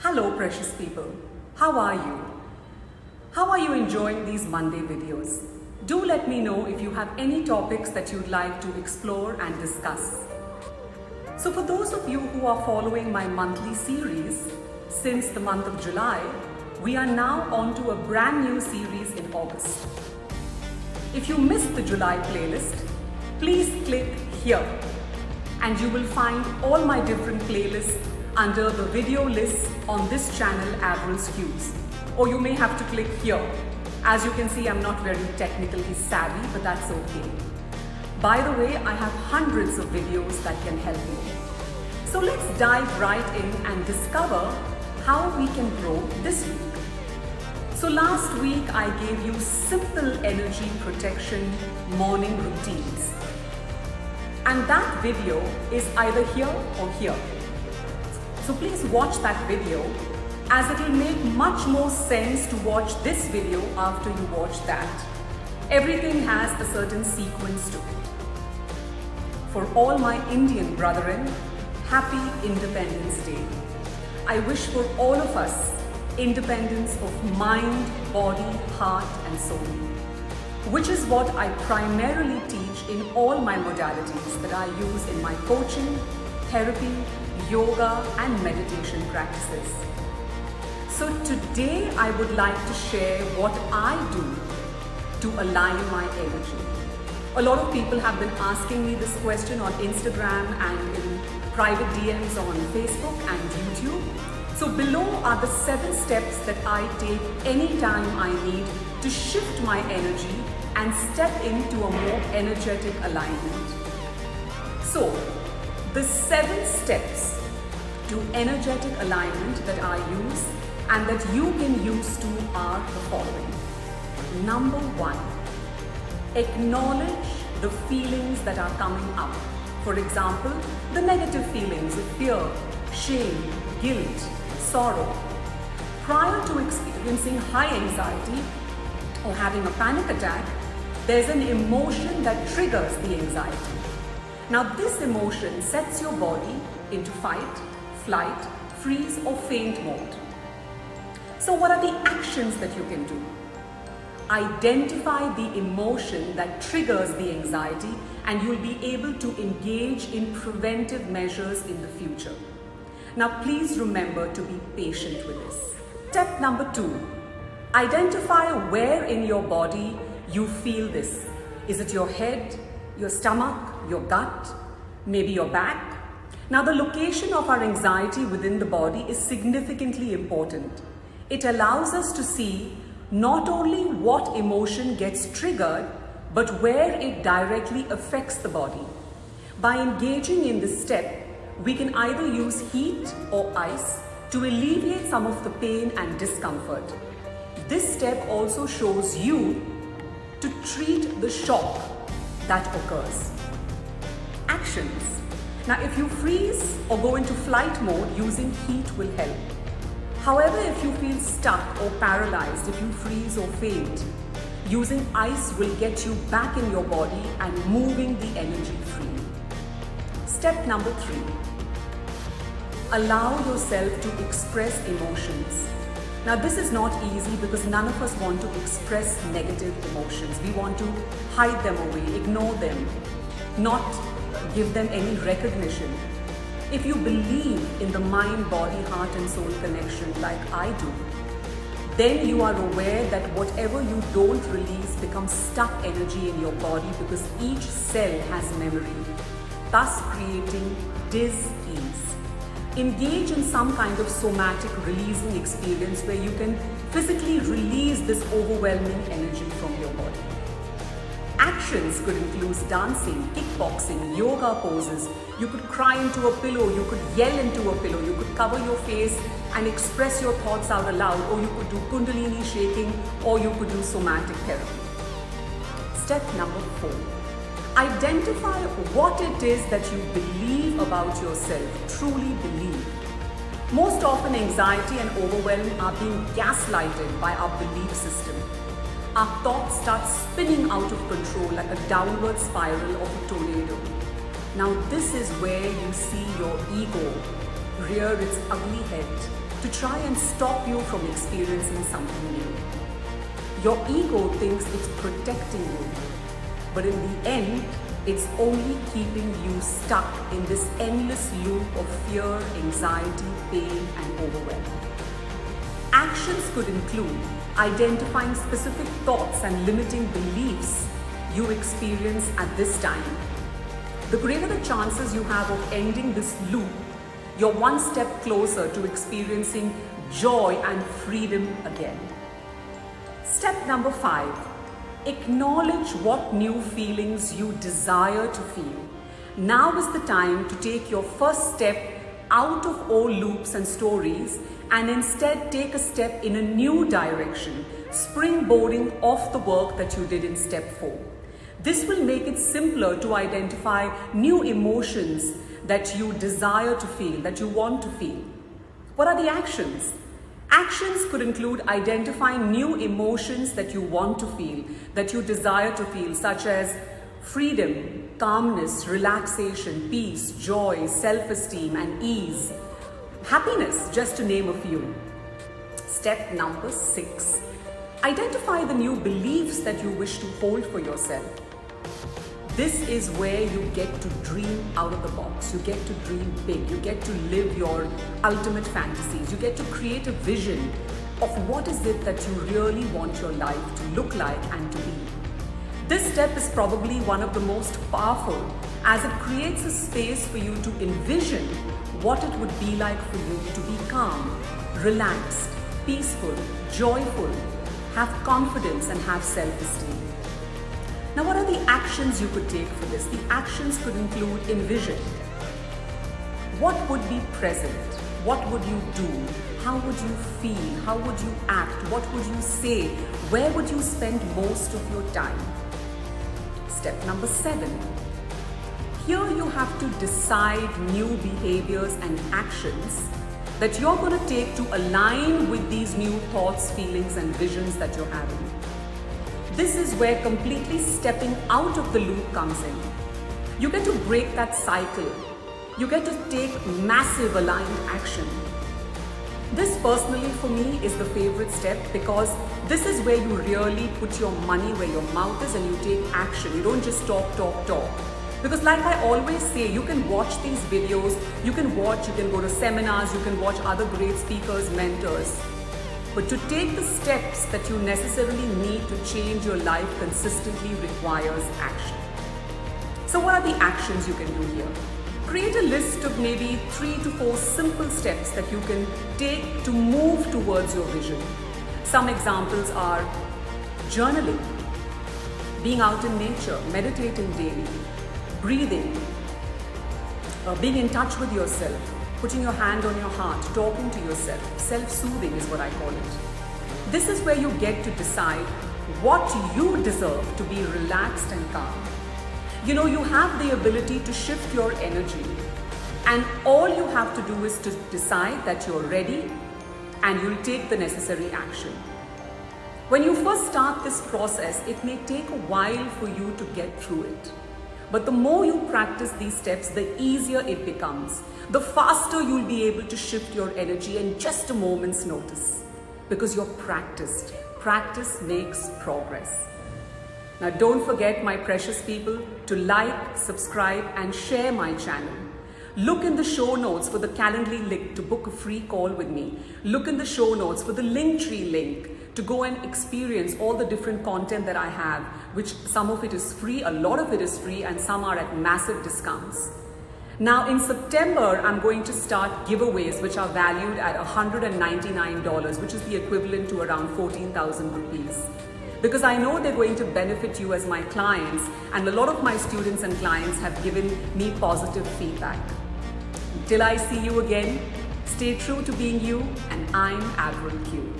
Hello precious people, how are you? How are you enjoying these Monday videos? Do let me know if you have any topics that you'd like to explore and discuss. So for those of you who are following my monthly series since the month of July, we are now on to a brand new series in August. If you missed the July playlist, please click here and you will find all my different playlists under the video lists on this channel, Avril Q. Or you may have to click here. As you can see, I'm not very technically savvy, but that's okay. By the way, I have hundreds of videos that can help you. So let's dive right in and discover how we can grow this week. So last week, I gave you simple energy protection morning routines. And that video is either here or here. So please watch that video, as it will make much more sense to watch this video after you watch that. Everything has a certain sequence to it. For all my Indian brethren, happy Independence Day. I wish for all of us independence of mind, body, heart and soul, which is what I primarily teach in all my modalities that I use in my coaching, therapy, yoga and meditation practices. So today I would like to share what I do to align my energy. A lot of people have been asking me this question on Instagram and in private DMs on Facebook and YouTube. So below are the 7 steps that I take anytime I need to shift my energy and step into a more energetic alignment. So the 7 steps to energetic alignment that I use and that you can use too are the following. Number 1, acknowledge the feelings that are coming up. For example, the negative feelings of fear, shame, guilt, sorrow. Prior to experiencing high anxiety or having a panic attack, there's an emotion that triggers the anxiety. Now this emotion sets your body into fight, flight, freeze or faint mode. So what are the actions that you can do? Identify the emotion that triggers the anxiety and you'll be able to engage in preventive measures in the future. Now please remember to be patient with this. Step number 2, identify where in your body you feel this. Is it your head, your stomach, your gut, maybe your back? Now the location of our anxiety within the body is significantly important. It allows us to see not only what emotion gets triggered, but where it directly affects the body. By engaging in this step, we can either use heat or ice to alleviate some of the pain and discomfort. This step also shows you to treat the shock that occurs. Actions. Now, if you freeze or go into flight mode, using heat will help. However, if you feel stuck or paralyzed, if you freeze or faint, using ice will get you back in your body and moving the energy freely. Step number 3, allow yourself to express emotions. Now, this is not easy because none of us want to express negative emotions. We want to hide them away, ignore them, not give them any recognition. If you believe in the mind, body, heart and soul connection like I do, then you are aware that whatever you don't release becomes stuck energy in your body because each cell has memory, thus creating dis-ease. Engage in some kind of somatic releasing experience where you can physically release this overwhelming energy from your body. Actions could include dancing, kickboxing, yoga poses. You could cry into a pillow, you could yell into a pillow, you could cover your face and express your thoughts out aloud, or you could do kundalini shaking, or you could do somatic therapy. Step number 4, identify what it is that you believe about yourself, truly believe. Most often anxiety and overwhelm are being gaslighted by our belief system. Our thoughts start spinning out of control like a downward spiral of a tornado. Now this is where you see your ego rear its ugly head to try and stop you from experiencing something new. Your ego thinks it's protecting you, but in the end, it's only keeping you stuck in this endless loop of fear, anxiety, pain, and overwhelm. Actions could include identifying specific thoughts and limiting beliefs you experience at this time. The greater the chances you have of ending this loop, you're one step closer to experiencing joy and freedom again. Step number 5. Acknowledge what new feelings you desire to feel. Now is the time to take your first step out of old loops and stories and instead take a step in a new direction, springboarding off the work that you did in step 4. This will make it simpler to identify new emotions that you desire to feel, that you want to feel. What are the actions? Actions could include identifying new emotions that you want to feel, that you desire to feel, such as freedom, calmness, relaxation, peace, joy, self-esteem, and ease. Happiness, just to name a few. Step number 6. Identify the new beliefs that you wish to hold for yourself. This is where you get to dream out of the box. You get to dream big. You get to live your ultimate fantasies. You get to create a vision of what is it that you really want your life to look like and to be. This step is probably one of the most powerful, as it creates a space for you to envision what it would be like for you to be calm, relaxed, peaceful, joyful, have confidence, and have self-esteem. Now, what are the actions you could take for this? The actions could include envision. What would be present? What would you do? How would you feel? How would you act? What would you say? Where would you spend most of your time? Step number 7. Here you have to decide new behaviors and actions that you're going to take to align with these new thoughts, feelings, and visions that you're having. This is where completely stepping out of the loop comes in. You get to break that cycle. You get to take massive aligned action. This personally for me is the favorite step, because this is where you really put your money where your mouth is and you take action. You don't just talk. Because like I always say, you can watch these videos, you can go to seminars, you can watch other great speakers, mentors. But to take the steps that you necessarily need to change your life consistently requires action. So what are the actions you can do here? Create a list of maybe 3 to 4 simple steps that you can take to move towards your vision. Some examples are journaling, being out in nature, meditating daily, breathing, being in touch with yourself, putting your hand on your heart, talking to yourself. Self-soothing is what I call it. This is where you get to decide what you deserve to be relaxed and calm. You know, you have the ability to shift your energy, and all you have to do is to decide that you're ready and you'll take the necessary action. When you first start this process, it may take a while for you to get through it. But the more you practice these steps, the easier it becomes. The faster you'll be able to shift your energy in just a moment's notice, because you're practiced. Practice makes progress. Now, don't forget, my precious people, to like, subscribe, and share my channel. Look in the show notes for the Calendly link to book a free call with me. Look in the show notes for the Linktree link to go and experience all the different content that I have, which some of it is free, a lot of it is free, and some are at massive discounts. Now in September, I'm going to start giveaways which are valued at $199, which is the equivalent to around 14,000 rupees. Because I know they're going to benefit you as my clients, and a lot of my students and clients have given me positive feedback. Till I see you again, stay true to being you, and I'm Avril Q.